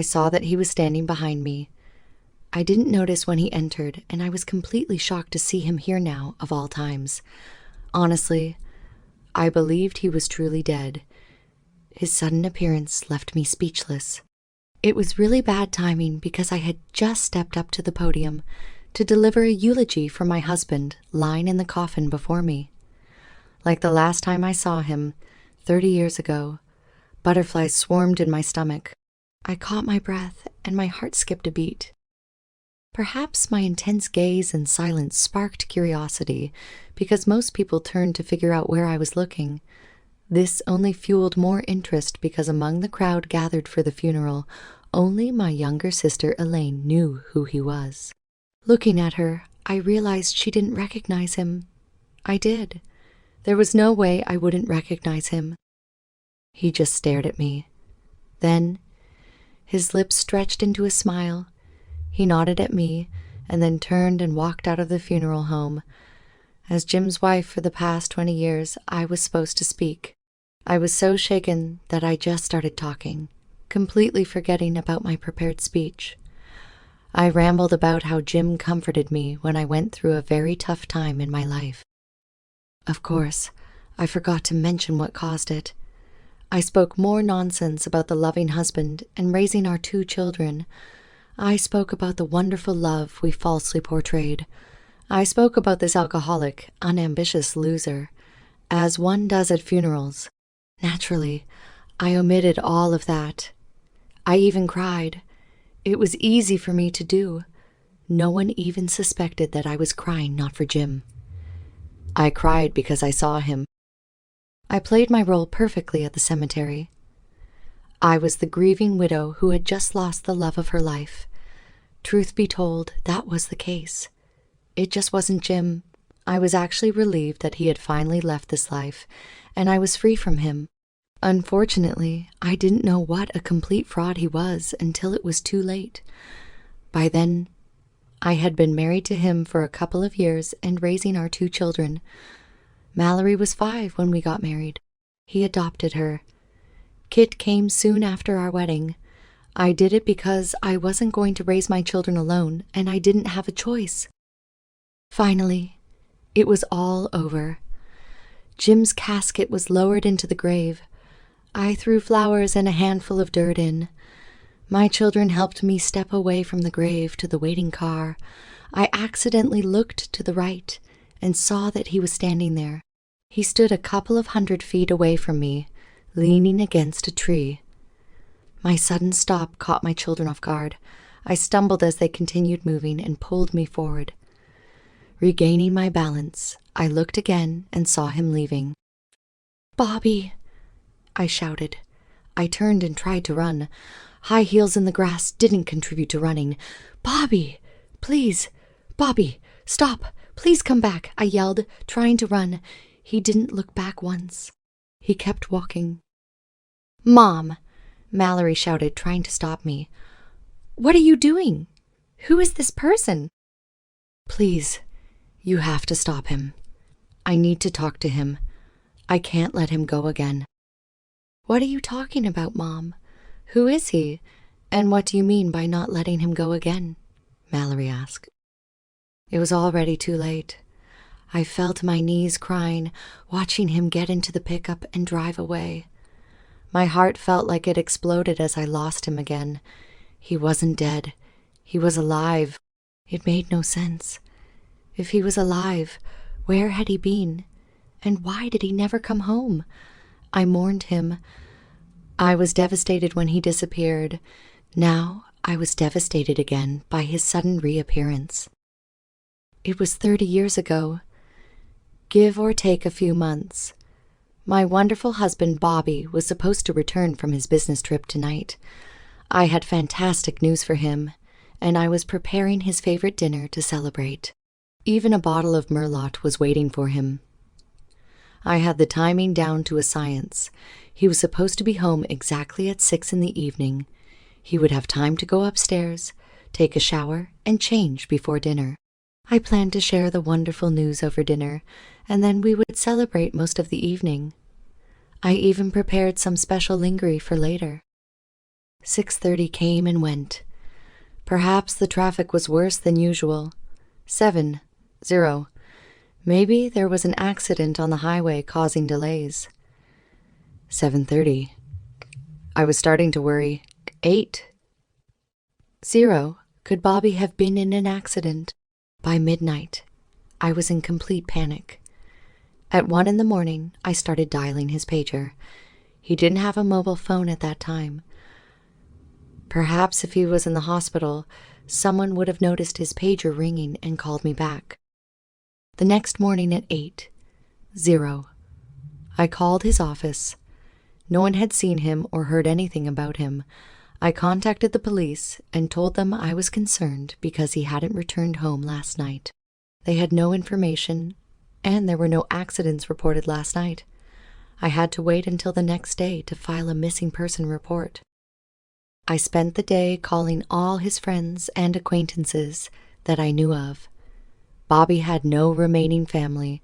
I saw that he was standing behind me. I didn't notice when he entered, and I was completely shocked to see him here now, of all times. Honestly, I believed he was truly dead. His sudden appearance left me speechless. It was really bad timing because I had just stepped up to the podium to deliver a eulogy for my husband lying in the coffin before me. Like the last time I saw him, 30 years ago, butterflies swarmed in my stomach. I caught my breath and my heart skipped a beat. Perhaps my intense gaze and silence sparked curiosity because most people turned to figure out where I was looking. This only fueled more interest because among the crowd gathered for the funeral, only my younger sister Elaine knew who he was. Looking at her, I realized she didn't recognize him. I did. There was no way I wouldn't recognize him. He just stared at me. Then, his lips stretched into a smile. He nodded at me and then turned and walked out of the funeral home. As Jim's wife for the past 20 years, I was supposed to speak. I was so shaken that I just started talking, completely forgetting about my prepared speech. I rambled about how Jim comforted me when I went through a very tough time in my life. Of course, I forgot to mention what caused it. I spoke more nonsense about the loving husband and raising our 2 children. I spoke about the wonderful love we falsely portrayed. I spoke about this alcoholic, unambitious loser, as one does at funerals. Naturally, I omitted all of that. I even cried. It was easy for me to do. No one even suspected that I was crying not for Jim. I cried because I saw him. I played my role perfectly at the cemetery. I was the grieving widow who had just lost the love of her life. Truth be told, that was the case. It just wasn't Jim. I was actually relieved that he had finally left this life, and I was free from him. Unfortunately, I didn't know what a complete fraud he was until it was too late. By then, I had been married to him for a couple of years and raising our 2 children. Mallory was 5 when we got married. He adopted her. Kit came soon after our wedding. I did it because I wasn't going to raise my children alone, and I didn't have a choice. Finally, it was all over. Jim's casket was lowered into the grave. I threw flowers and a handful of dirt in. My children helped me step away from the grave to the waiting car. I accidentally looked to the right and saw that he was standing there. He stood a couple of 100 feet away from me, leaning against a tree. My sudden stop caught my children off guard. I stumbled as they continued moving and pulled me forward. Regaining my balance, I looked again and saw him leaving. "Bobby!" I shouted. I turned and tried to run. High heels in the grass didn't contribute to running. "Bobby! Please! Bobby! Stop! Please come back!" I yelled, trying to run. He didn't look back once. He kept walking. "Mom!" Mallory shouted, trying to stop me. "What are you doing? Who is this person?" "Please, you have to stop him. I need to talk to him. I can't let him go again." "What are you talking about, Mom? Who is he? And what do you mean by not letting him go again?" Mallory asked. It was already too late. I fell to my knees crying, watching him get into the pickup and drive away. My heart felt like it exploded as I lost him again. He wasn't dead. He was alive. It made no sense. If he was alive, where had he been? And why did he never come home? I mourned him. I was devastated when he disappeared. Now I was devastated again by his sudden reappearance. It was 30 years ago. Give or take a few months. My wonderful husband, Bobby, was supposed to return from his business trip tonight. I had fantastic news for him, and I was preparing his favorite dinner to celebrate. Even a bottle of Merlot was waiting for him. I had the timing down to a science. He was supposed to be home exactly at 6 in the evening. He would have time to go upstairs, take a shower, and change before dinner. I planned to share the wonderful news over dinner, and then we would celebrate most of the evening. I even prepared some special lingerie for later. 6:30 came and went. Perhaps the traffic was worse than usual. 7:00. Maybe there was an accident on the highway causing delays. 7:30. I was starting to worry. 8:00. Could Bobby have been in an accident? By midnight, I was in complete panic. At 1 in the morning, I started dialing his pager. He didn't have a mobile phone at that time. Perhaps if he was in the hospital, someone would have noticed his pager ringing and called me back. The next morning at 8:00, I called his office. No one had seen him or heard anything about him. I contacted the police and told them I was concerned because he hadn't returned home last night. They had no information, and there were no accidents reported last night. I had to wait until the next day to file a missing person report. I spent the day calling all his friends and acquaintances that I knew of. Bobby had no remaining family.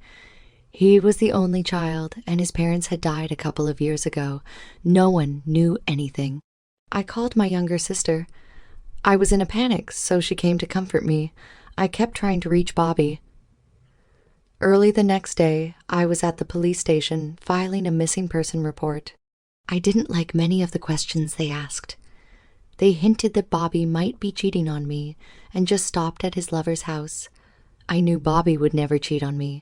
He was the only child, and his parents had died a couple of years ago. No one knew anything. I called my younger sister. I was in a panic, so she came to comfort me. I kept trying to reach Bobby. Early the next day, I was at the police station filing a missing person report. I didn't like many of the questions they asked. They hinted that Bobby might be cheating on me and just stopped at his lover's house. I knew Bobby would never cheat on me.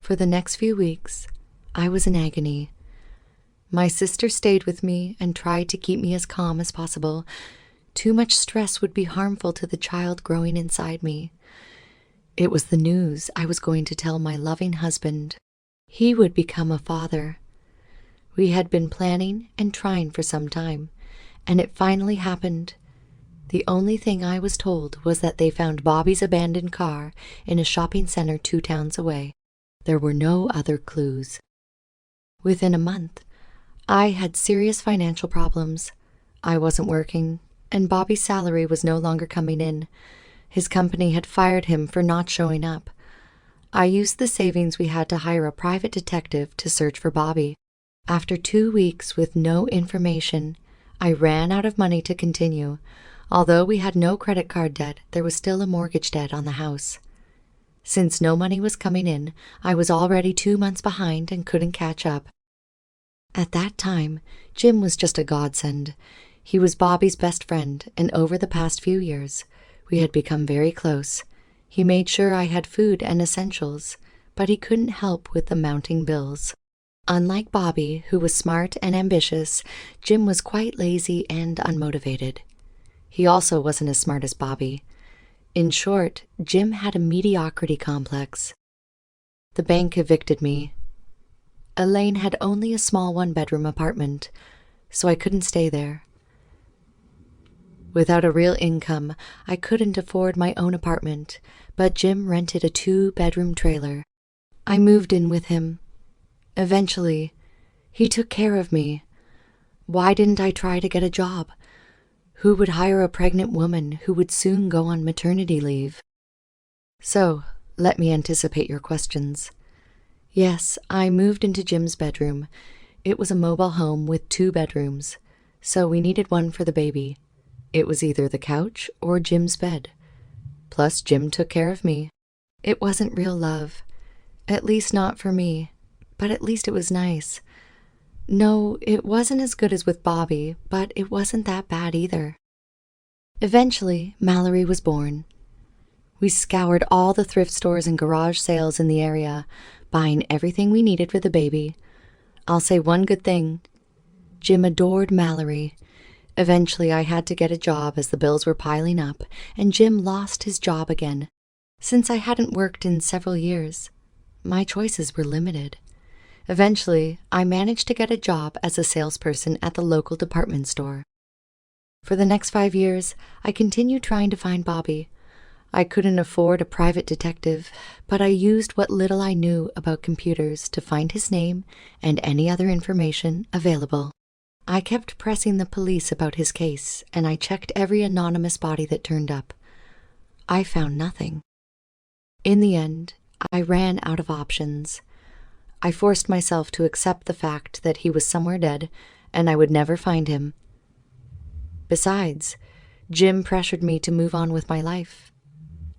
For the next few weeks, I was in agony. My sister stayed with me and tried to keep me as calm as possible. Too much stress would be harmful to the child growing inside me. It was the news I was going to tell my loving husband. He would become a father. We had been planning and trying for some time, and it finally happened. The only thing I was told was that they found Bobby's abandoned car in a shopping center 2 towns away. There were no other clues. Within a month, I had serious financial problems. I wasn't working, and Bobby's salary was no longer coming in. His company had fired him for not showing up. I used the savings we had to hire a private detective to search for Bobby. After 2 weeks with no information, I ran out of money to continue. Although we had no credit card debt, there was still a mortgage debt on the house. Since no money was coming in, I was already 2 months behind and couldn't catch up. At that time, Jim was just a godsend. He was Bobby's best friend, and over the past few years, we had become very close. He made sure I had food and essentials, but he couldn't help with the mounting bills. Unlike Bobby, who was smart and ambitious, Jim was quite lazy and unmotivated. He also wasn't as smart as Bobby. In short, Jim had a mediocrity complex. The bank evicted me. Elaine had only a small 1-bedroom apartment, so I couldn't stay there. Without a real income, I couldn't afford my own apartment, but Jim rented a 2-bedroom trailer. I moved in with him. Eventually, he took care of me. Why didn't I try to get a job? Who would hire a pregnant woman who would soon go on maternity leave? So, let me anticipate your questions. Yes, I moved into Jim's bedroom. It was a mobile home with 2 bedrooms, so we needed one for the baby. It was either the couch or Jim's bed. Plus, Jim took care of me. It wasn't real love. At least not for me, but at least it was nice. No, it wasn't as good as with Bobby, but it wasn't that bad either. Eventually, Mallory was born. We scoured all the thrift stores and garage sales in the area, buying everything we needed for the baby. I'll say one good thing. Jim adored Mallory. Eventually, I had to get a job as the bills were piling up, and Jim lost his job again. Since I hadn't worked in several years, my choices were limited. Eventually, I managed to get a job as a salesperson at the local department store. For the next 5 years, I continued trying to find Bobby. I couldn't afford a private detective, but I used what little I knew about computers to find his name and any other information available. I kept pressing the police about his case, and I checked every anonymous body that turned up. I found nothing. In the end, I ran out of options. I forced myself to accept the fact that he was somewhere dead, and I would never find him. Besides, Jim pressured me to move on with my life.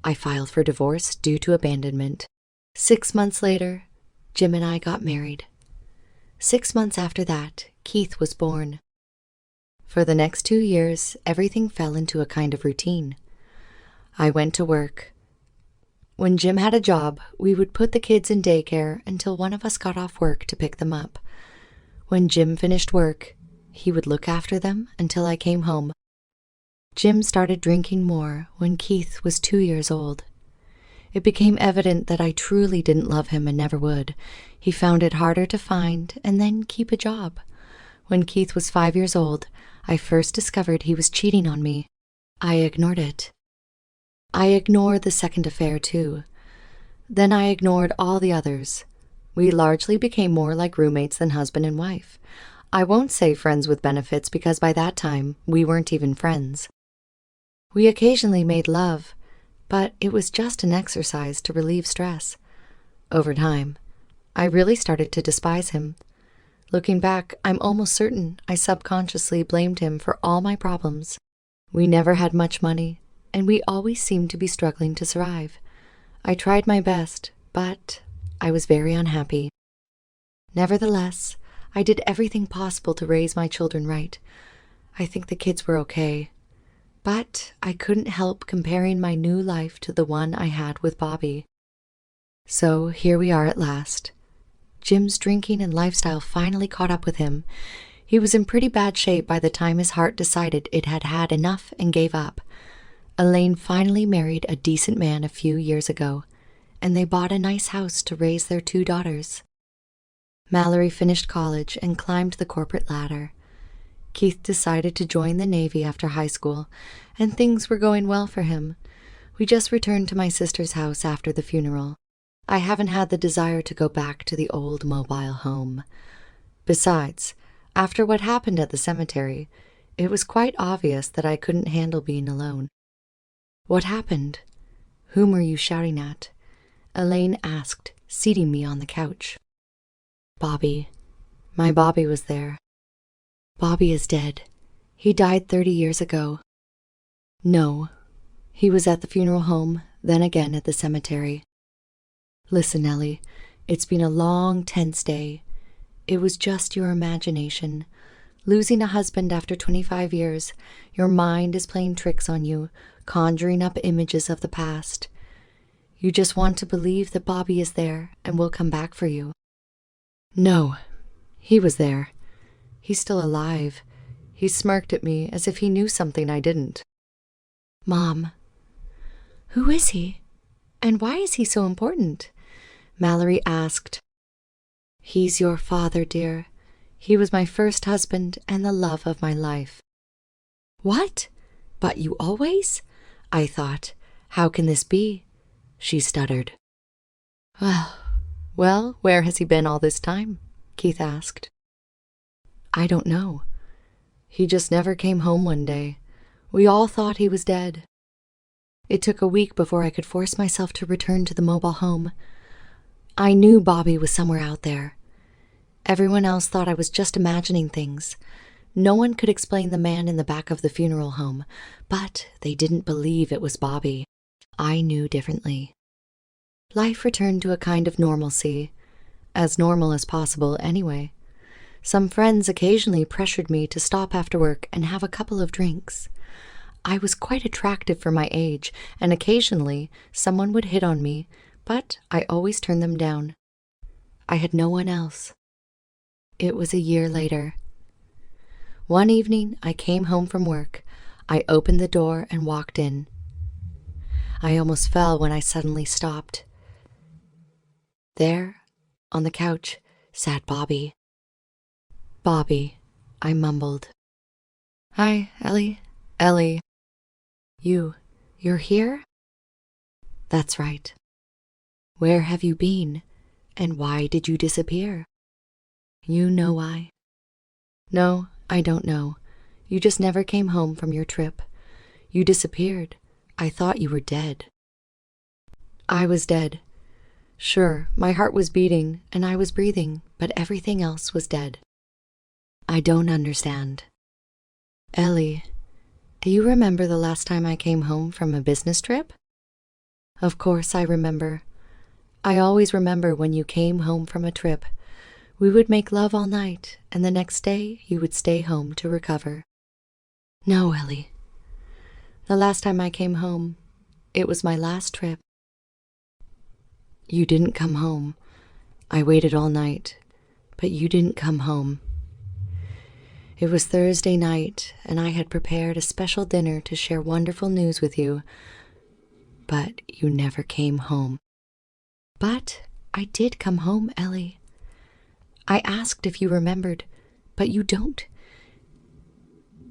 I filed for divorce due to abandonment. 6 months later, Jim and I got married. 6 months after that, Keith was born. For the next 2 years, everything fell into a kind of routine. I went to work. When Jim had a job, we would put the kids in daycare until one of us got off work to pick them up. When Jim finished work, he would look after them until I came home. Jim started drinking more when Keith was 2 years old. It became evident that I truly didn't love him and never would. He found it harder to find and then keep a job. When Keith was 5 years old, I first discovered he was cheating on me. I ignored it. I ignored the second affair too. Then I ignored all the others. We largely became more like roommates than husband and wife. I won't say friends with benefits because by that time we weren't even friends. We occasionally made love, but it was just an exercise to relieve stress. Over time, I really started to despise him. Looking back, I'm almost certain I subconsciously blamed him for all my problems. We never had much money, and we always seemed to be struggling to survive. I tried my best, but I was very unhappy. Nevertheless, I did everything possible to raise my children right. I think the kids were okay. But I couldn't help comparing my new life to the one I had with Bobby. So here we are at last. Jim's drinking and lifestyle finally caught up with him. He was in pretty bad shape by the time his heart decided it had had enough and gave up. Elaine finally married a decent man a few years ago, and they bought a nice house to raise their 2 daughters. Mallory finished college and climbed the corporate ladder. Keith decided to join the Navy after high school, and things were going well for him. We just returned to my sister's house after the funeral. I haven't had the desire to go back to the old mobile home. Besides, after what happened at the cemetery, it was quite obvious that I couldn't handle being alone. What happened? Whom were you shouting at? Elaine asked, seating me on the couch. Bobby. My Bobby was there. Bobby is dead. He died 30 years ago. No. He was at the funeral home, then again at the cemetery. Listen, Ellie, it's been a long, tense day. It was just your imagination. Losing a husband after 25 years, your mind is playing tricks on you, conjuring up images of the past. You just want to believe that Bobby is there and will come back for you. No, he was there. He's still alive. He smirked at me as if he knew something I didn't. Mom, who is he? And why is he so important? Mallory asked. He's your father, dear. He was my first husband and the love of my life. What? But you always? I thought. How can this be? She stuttered. Well, where has he been all this time? Keith asked. I don't know. He just never came home one day. We all thought he was dead. It took a week before I could force myself to return to the mobile home. I knew Bobby was somewhere out there. Everyone else thought I was just imagining things. No one could explain the man in the back of the funeral home, but they didn't believe it was Bobby. I knew differently. Life returned to a kind of normalcy, as normal as possible anyway. Some friends occasionally pressured me to stop after work and have a couple of drinks. I was quite attractive for my age, and occasionally someone would hit on me, but I always turned them down. I had no one else. It was a year later. One evening, I came home from work. I opened the door and walked in. I almost fell when I suddenly stopped. There, on the couch, sat Bobby. Bobby, I mumbled. Hi, Ellie. Ellie. You're here? That's right. Where have you been, and why did you disappear? You know why? No, I don't know. You just never came home from your trip. You disappeared. I thought you were dead. I was dead. Sure, my heart was beating, and I was breathing, but everything else was dead. I don't understand. Ellie, Do you remember the last time I came home from a business trip? Of course I remember. I always remember when you came home from a trip. We would make love all night, and the next day you would stay home to recover. No, Ellie. The last time I came home, it was my last trip. You didn't come home. I waited all night, but you didn't come home. It was Thursday night, and I had prepared a special dinner to share wonderful news with you, but you never came home. But I did come home, Ellie. I asked if you remembered, but you don't.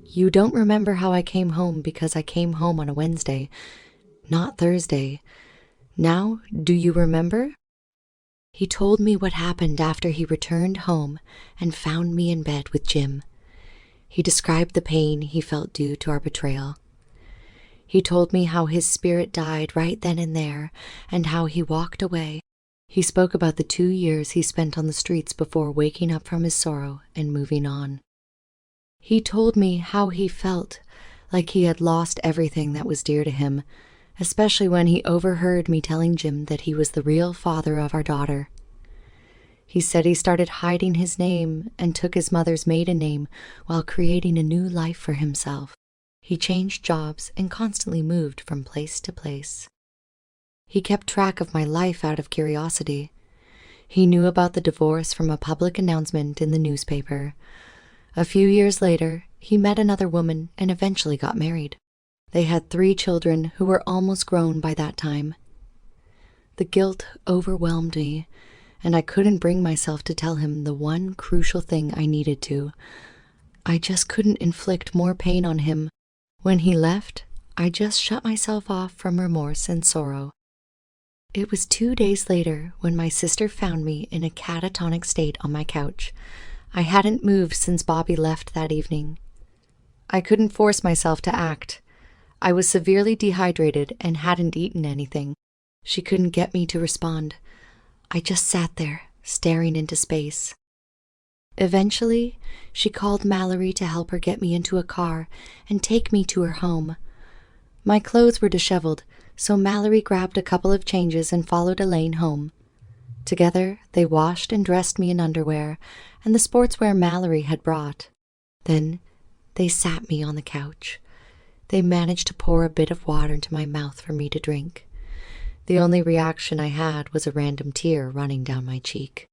You don't remember how I came home because I came home on a Wednesday, not Thursday. Now, do you remember? He told me what happened after he returned home and found me in bed with Jim. He described the pain he felt due to our betrayal. He told me how his spirit died right then and there, and how he walked away. He spoke about the 2 years he spent on the streets before waking up from his sorrow and moving on. He told me how he felt like he had lost everything that was dear to him, especially when he overheard me telling Jim that he was the real father of our daughter. He said he started hiding his name and took his mother's maiden name while creating a new life for himself. He changed jobs and constantly moved from place to place. He kept track of my life out of curiosity. He knew about the divorce from a public announcement in the newspaper. A few years later, he met another woman and eventually got married. They had 3 children who were almost grown by that time. The guilt overwhelmed me, and I couldn't bring myself to tell him the one crucial thing I needed to. I just couldn't inflict more pain on him. When he left, I just shut myself off from remorse and sorrow. It was 2 days later when my sister found me in a catatonic state on my couch. I hadn't moved since Bobby left that evening. I couldn't force myself to act. I was severely dehydrated and hadn't eaten anything. She couldn't get me to respond. I just sat there, staring into space. Eventually, she called Mallory to help her get me into a car and take me to her home. My clothes were disheveled, so Mallory grabbed a couple of changes and followed Elaine home. Together, they washed and dressed me in underwear and the sportswear Mallory had brought. Then, they sat me on the couch. They managed to pour a bit of water into my mouth for me to drink. The only reaction I had was a random tear running down my cheek.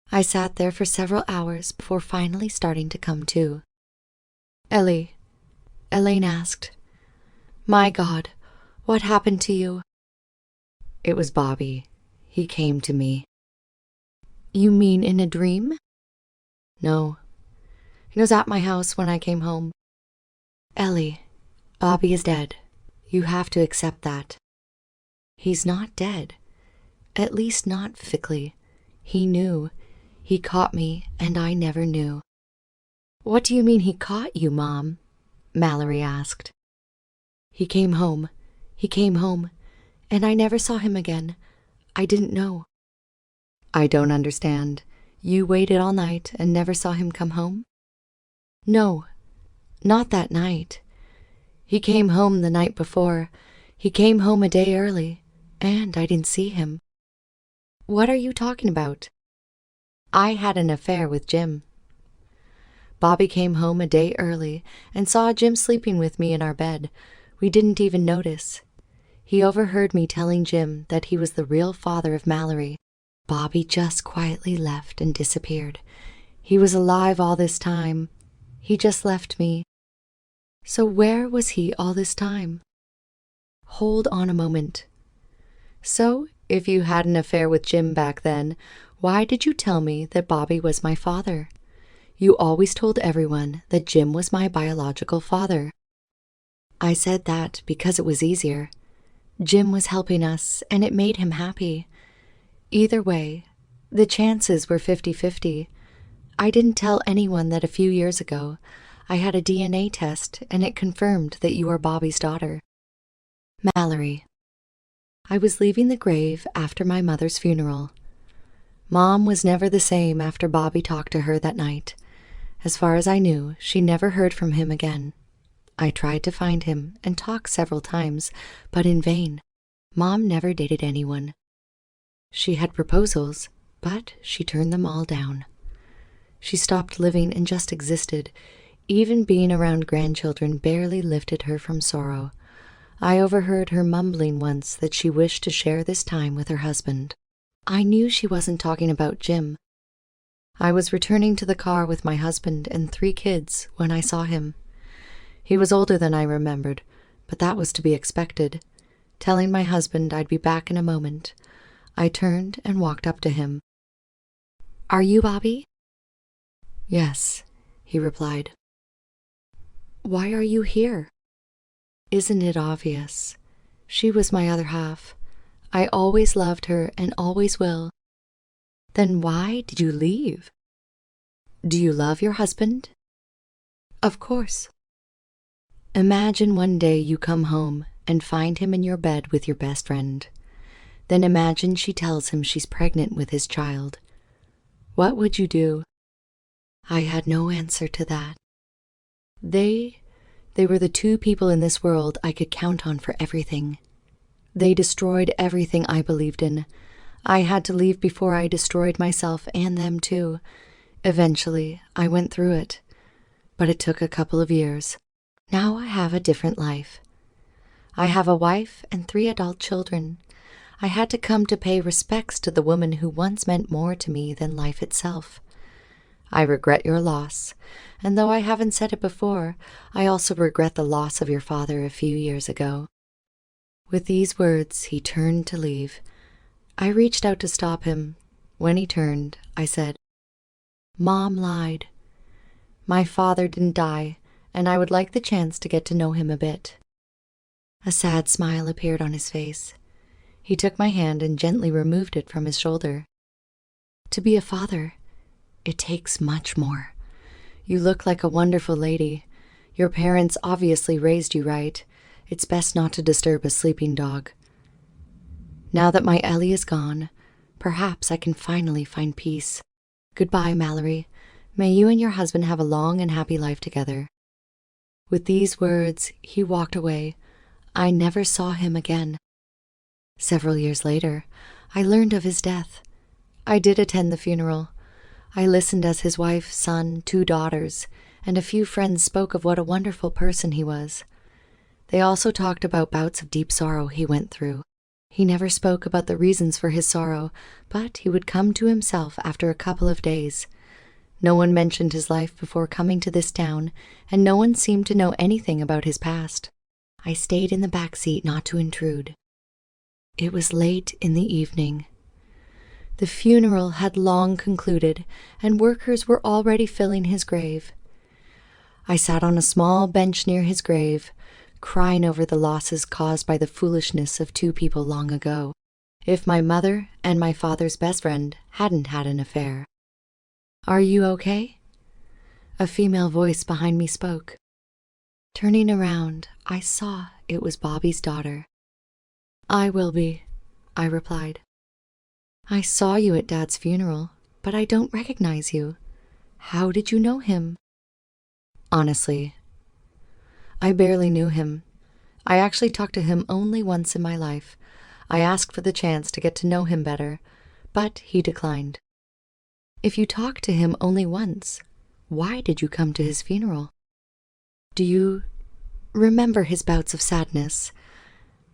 I sat there for several hours before finally starting to come to. Ellie, Elaine asked, "My God, what happened to you?" It was Bobby. He came to me. You mean in a dream? No. He was at my house when I came home. Ellie, Bobby is dead. You have to accept that. He's not dead. At least not physically. He knew. He caught me, and I never knew. What do you mean he caught you, Mom? Mallory asked. He came home, and I never saw him again. I didn't know. I don't understand. You waited all night and never saw him come home? No, not that night. He came home the night before. He came home a day early, and I didn't see him. What are you talking about? I had an affair with Jim. Bobby came home a day early and saw Jim sleeping with me in our bed. We didn't even notice. He overheard me telling Jim that he was the real father of Mallory. Bobby just quietly left and disappeared. He was alive all this time. He just left me. So where was he all this time? Hold on a moment. So, if you had an affair with Jim back then, why did you tell me that Bobby was my father? You always told everyone that Jim was my biological father. I said that because it was easier. Jim was helping us, and it made him happy. Either way, the chances were 50-50. I didn't tell anyone that a few years ago I had a DNA test and it confirmed that you are Bobby's daughter. Mallory. I was leaving the grave after my mother's funeral. Mom was never the same after Bobby talked to her that night. As far as I knew, she never heard from him again. I tried to find him and talk several times, but in vain. Mom never dated anyone. She had proposals, but she turned them all down. She stopped living and just existed. Even being around grandchildren barely lifted her from sorrow. I overheard her mumbling once that she wished to share this time with her husband. I knew she wasn't talking about Jim. I was returning to the car with my husband and 3 kids when I saw him. He was older than I remembered, but that was to be expected. Telling my husband I'd be back in a moment, I turned and walked up to him. "Are you Bobby?" "Yes," he replied. "Why are you here?" "Isn't it obvious? She was my other half. I always loved her and always will." "Then why did you leave?" "Do you love your husband?" "Of course." Imagine one day you come home and find him in your bed with your best friend. Then imagine she tells him she's pregnant with his child. What would you do? I had no answer to that. They were the 2 people in this world I could count on for everything. They destroyed everything I believed in. I had to leave before I destroyed myself and them too. Eventually, I went through it, but it took a couple of years. Now I have a different life. I have a wife and 3 adult children. I had to come to pay respects to the woman who once meant more to me than life itself. I regret your loss, and though I haven't said it before, I also regret the loss of your father a few years ago. With these words, he turned to leave. I reached out to stop him. When he turned, I said, "Mom lied. My father didn't die, and I would like the chance to get to know him a bit." A sad smile appeared on his face. He took my hand and gently removed it from his shoulder. "To be a father, it takes much more. You look like a wonderful lady. Your parents obviously raised you right. It's best not to disturb a sleeping dog. Now that my Ellie is gone, perhaps I can finally find peace. Goodbye, Mallory. May you and your husband have a long and happy life together." With these words, he walked away. I never saw him again. Several years later, I learned of his death. I did attend the funeral. I listened as his wife, son, 2 daughters, and a few friends spoke of what a wonderful person he was. They also talked about bouts of deep sorrow he went through. He never spoke about the reasons for his sorrow, but he would come to himself after a couple of days. No one mentioned his life before coming to this town, and no one seemed to know anything about his past. I stayed in the back seat not to intrude. It was late in the evening. The funeral had long concluded, and workers were already filling his grave. I sat on a small bench near his grave, crying over the losses caused by the foolishness of 2 people long ago. If my mother and my father's best friend hadn't had an affair. "Are you okay?" A female voice behind me spoke. Turning around, I saw it was Bobby's daughter. "I will be," I replied. "I saw you at Dad's funeral, but I don't recognize you. How did you know him?" Honestly, I barely knew him. I actually talked to him only once in my life. I asked for the chance to get to know him better, but he declined. If you talked to him only once, why did you come to his funeral? Do you remember his bouts of sadness?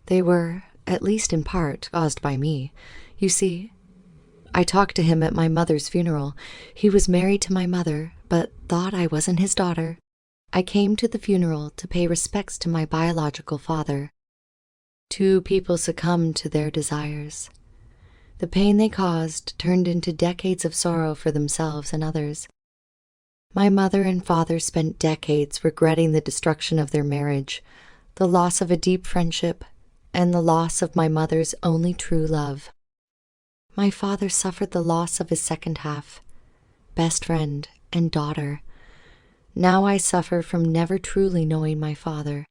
They were, at least in part, caused by me. You see, I talked to him at my mother's funeral. He was married to my mother, but thought I wasn't his daughter. I came to the funeral to pay respects to my biological father. 2 people succumbed to their desires. The pain they caused turned into decades of sorrow for themselves and others. My mother and father spent decades regretting the destruction of their marriage, the loss of a deep friendship, and the loss of my mother's only true love. My father suffered the loss of his second half, best friend, and daughter. Now I suffer from never truly knowing my father.